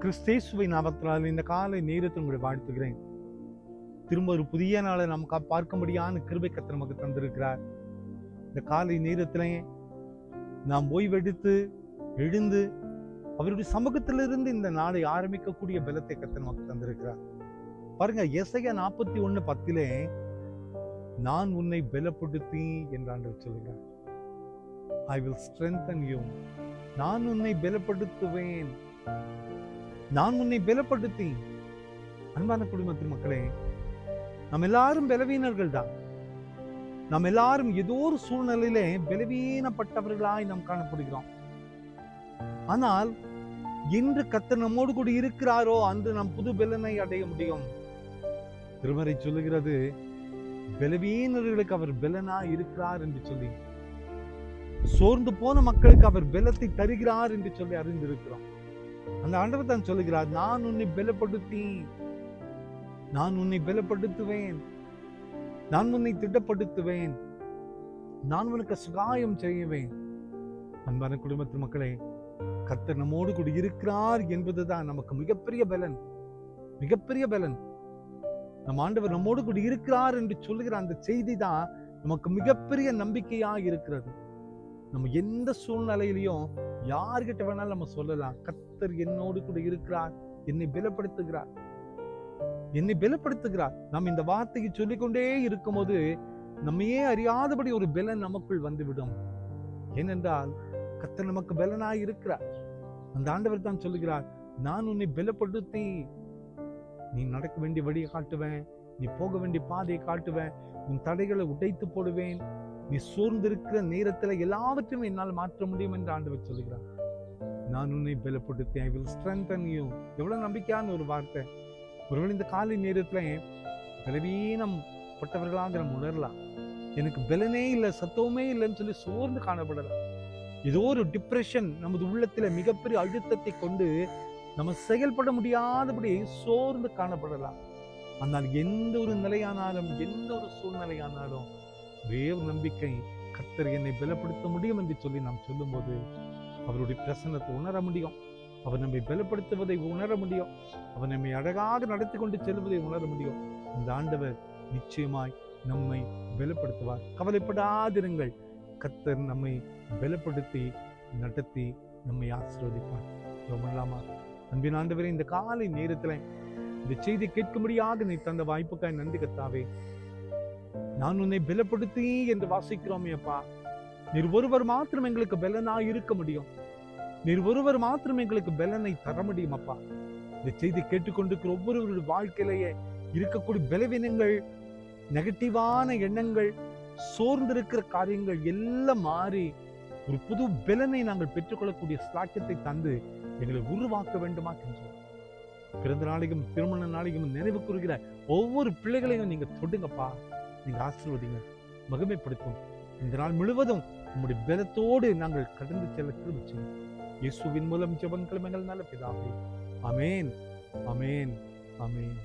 கிறிஸ்தேசுவை நாமத்தினால் இந்த காலை நேரத்தை உங்களை வாழ்த்துகிறேன். திரும்ப ஒரு புதிய நாளை நமக்கு பார்க்கும்படியான கிருபை கர்த்தர் நமக்கு தந்திருக்கிறார். இந்த காலை நேரத்திலே நாம் ஓய்வெடுத்து எழுந்து அவருடைய சமூகத்திலிருந்து இந்த நாளை ஆரம்பிக்கக்கூடிய பலத்தை கர்த்தர் நமக்கு தந்திருக்கிறார். பாருங்க, எசையா 41:10 நான் உன்னை பலப்படுத்தி என்று சொல்லுகிறார். I will strengthen you. நான் உன்னை பலப்படுத்துவேன். நான் உன்னை பலப்படுத்தி. அன்பான குடும்பத்தின் மக்களே, நாம் எல்லாரும் பலவீனர்கள் தான். நாம் எல்லாரும் ஏதோ ஒரு சூழ்நிலையிலே பலவீனப்பட்டவர்களாய் நாம் காணப்படுகிறோம். ஆனால் இன்று கர்த்தர் நம்மோடு கூட இருக்கிறாரோ அன்று நாம் புது பலனை அடைய முடியும். திருமறை சொல்லுகிறது, பலவீனர்களுக்கு அவர் பலனா இருக்கிறார் என்று சொல்லி, சோர்ந்து போன மக்களுக்கு அவர் பலத்தை தருகிறார் என்று சொல்லி அறிந்திருக்கிறோம். அந்த ஆண்டவர் தான் சொல்லுகிறார், நான் உன்னை பலப்படுத்தி, நான் உன்னை பலப்படுத்துவேன், நான் உன்னை திட்டப்படுத்துவேன், நான் உனக்கு சகாயம் செய்வேன். அன்பான குடும்பத்து மக்களே, கர்த்தர் நம்மோடு கூட இருக்கிறார் என்பதுதான் நமக்கு மிகப்பெரிய பலன். மிகப்பெரிய பலன். நம் ஆண்டவர் நம்மோடு கூட இருக்கிறார் என்று சொல்லுகிற அந்த செய்தி தான் நமக்கு மிகப்பெரிய நம்பிக்கையா இருக்கிறது. நம்ம எந்த சூழ்நிலையிலையும் யார்கிட்ட வேணாலும் நம்ம சொல்லலாம், கர்த்தர் என்னோடு கூட இருக்கிறார், என்னை பலப்படுத்துகிறார், என்னை பலப்படுத்துகிறார். நாம் இந்த வார்த்தையை சொல்லிக்கொண்டே இருக்கும்போது நம்மையே அறியாதபடி ஒரு பலன் நமக்குள் வந்துவிடும். ஏனென்றால் கர்த்தர் நமக்கு பலனாய் இருக்கிறார். அந்த ஆண்டவர் தான் சொல்லுகிறார், நான் உன்னை பலப்படுத்தி, நீ நடக்க வேண்டிய வழியை காட்டுவேன், நீ போக வேண்டிய பாதையை காட்டுவேன், உன் தடைகளை உடைத்து போடுவேன், நீ சோர்ந்திருக்கிற நேரத்துல எல்லாவற்றையும் என்னால் மாற்ற முடியும் என்று ஆண்டவர் சொல்லுகிறார். நான் உன்னை பலப்படுத்தி, I will strengthen you. எவ்வளவு நம்பிக்கையான ஒரு வார்த்தை. ஒருவேளை இந்த காலை நேரத்துல பலவீனம் பட்டவர்களாக நம்ம உணரலாம். எனக்கு பலனே இல்லை, சத்தமே இல்லைன்னு சொல்லி சோர்ந்து காணப்படலாம். ஏதோ ஒரு டிப்ரெஷன் நமது உள்ளத்துல மிகப்பெரிய அழுத்தத்தை கொண்டு நம்ம செயல்பட முடியாதபடி சோர்ந்து காணப்படலாம். ஆனால் எந்த ஒரு நிலையானாலும், எந்த ஒரு சூழ்நிலையானாலும் ஒரே ஒரு நம்பிக்கை, கர்த்தர் என்னை பலப்படுத்த முடியும் என்று சொல்லி நாம் சொல்லும் போது அவருடைய பிரசன்னத்தை உணர முடியும். அவர் நம்மை பலப்படுத்துவதை உணர முடியும். அவர் நம்மை அழகாக நடத்தி கொண்டு செல்வதை உணர முடியும். இந்த ஆண்டவர் நிச்சயமாய் நம்மை பலப்படுத்துவார். கவலைப்படாதிருங்கள், கர்த்தர் நம்மை பலப்படுத்தி நடத்தி நம்மை ஆசீர்வதிப்பார். ரொம்பலாமா? அன்பின் ஆண்டவரே, இந்த காலை நேரத்துல இந்த செய்தி கேட்கும்படியாக நீ தந்த வாய்ப்புக்காய் நன்றி கர்த்தாவே. நான் உன்னை பலப்படுத்தி என்று வாசிக்கிறோமே அப்பா. நீர் ஒருவர் மாத்திரம் எங்களுக்கு பலனாய் இருக்க முடியும். நீர் ஒருவர் மாத்திரம் எங்களுக்கு பலனை தர முடியும் அப்பா. இந்த செய்தி கேட்டுக்கொண்டிருக்கிற ஒவ்வொருவருடைய வாழ்க்கையிலேயே இருக்கக்கூடிய பலவீனங்கள், நெகட்டிவான எண்ணங்கள், சோர்ந்திருக்கிற காரியங்கள் எல்லாம் மாறி ஒரு புது பலனை நாங்கள் பெற்றுக்கொள்ளக்கூடிய ஸ்லாக்கியத்தை தந்து எங்களை உருவாக்க வேண்டுமா என்று பிறந்த நாளைக்கும் திருமண நாளைக்கும் நினைவு கூறுகிற ஒவ்வொரு பிள்ளைகளையும் நீங்க தொடுங்கப்பா. நீங்க ஆசீர்வதிங்க, மகிமைப்படுத்தும். இந்த நாள் முழுவதும் உங்களுடைய பலத்தோடு நாங்கள் கடந்து செல்ல கிருபை செய்யும். இயேசுவின் மூலம் ஜெபங்கள் எங்கள் நல்ல பிதாவே. ஆமென், ஆமென், ஆமென்.